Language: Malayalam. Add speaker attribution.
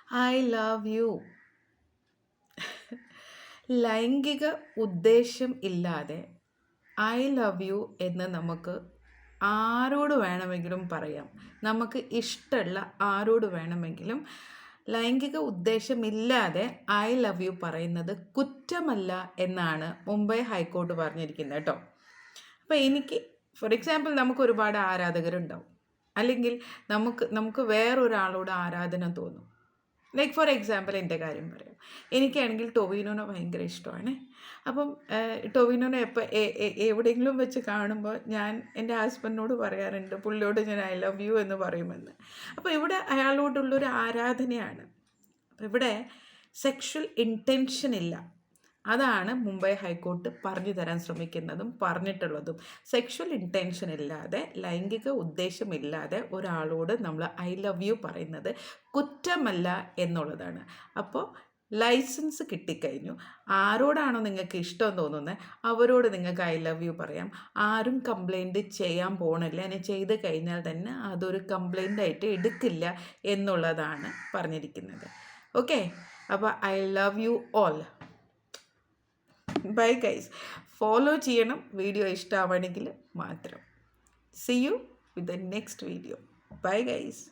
Speaker 1: I love you. ലൈംഗിക ഉദ്ദേശം ഇല്ലാതെ ഐ ലവ് യു എന്ന് നമുക്ക് ആരോട് വേണമെങ്കിലും പറയാം. നമുക്ക് ഇഷ്ടമുള്ള ആരോട് വേണമെങ്കിലും ലൈംഗിക ഉദ്ദേശമില്ലാതെ ഐ ലവ് യു പറയുന്നത് കുറ്റമല്ല എന്നാണ് മുംബൈ ഹൈക്കോടതി പറഞ്ഞിരിക്കുന്നത് കേട്ടോ. അപ്പോൾ എനിക്ക് ഫോർ എക്സാമ്പിൾ നമുക്ക് ഒരുപാട് ആരാധകരുണ്ടാവും, അല്ലെങ്കിൽ നമുക്ക് വേറൊരാളോട് ആരാധന തോന്നും. ലൈക്ക് ഫോർ എക്സാമ്പിൾ എൻ്റെ കാര്യം പറയാം. എനിക്കാണെങ്കിൽ ടൊവിനോനെ ഭയങ്കര ഇഷ്ടമാണ്. അപ്പം ടൊവിനോനെ എവിടെയെങ്കിലും വെച്ച് കാണുമ്പോൾ ഞാൻ എൻ്റെ ഹസ്ബൻഡിനോട് പറയാറുണ്ട്, പുള്ളിയോട് ഞാൻ ഐ ലവ് യു എന്ന് പറയുമെന്ന്. അപ്പോൾ ഇവിടെ അയാളോടുള്ളൊരു ആരാധനയാണ്. അപ്പോൾ ഇവിടെ സെക്ഷൽ ഇൻറ്റൻഷൻ ഇല്ല. അതാണ് മുംബൈ ഹൈക്കോടതി പറഞ്ഞു തരാൻ ശ്രമിക്കുന്നതും പറഞ്ഞിട്ടുള്ളതും. സെക്ഷൽ ഇൻറ്റൻഷൻ ഇല്ലാതെ, ലൈംഗിക ഉദ്ദേശമില്ലാതെ ഒരാളോട് നമ്മൾ ഐ ലവ് യു പറയുന്നത് കുറ്റമല്ല എന്നുള്ളതാണ്. അപ്പോൾ ലൈസൻസ് കിട്ടിക്കഴിഞ്ഞു. ആരോടാണോ നിങ്ങൾക്ക് ഇഷ്ടം തോന്നുന്നത് അവരോട് നിങ്ങൾക്ക് ഐ ലവ് യു പറയാം. ആരും കംപ്ലൈൻറ്റ് ചെയ്യാൻ പോകണില്ല. ഇനി ചെയ്ത് കഴിഞ്ഞാൽ തന്നെ അതൊരു കംപ്ലൈൻ്റ് ആയിട്ട് എടുക്കില്ല എന്നുള്ളതാണ് പറഞ്ഞിരിക്കുന്നത്. ഓക്കെ, അപ്പോൾ I love you all. Bye guys. Follow ചെയ്യണം വീഡിയോ ഇഷ്ടമാണെങ്കിൽ മാത്രം. C you with the next video. Bye guys.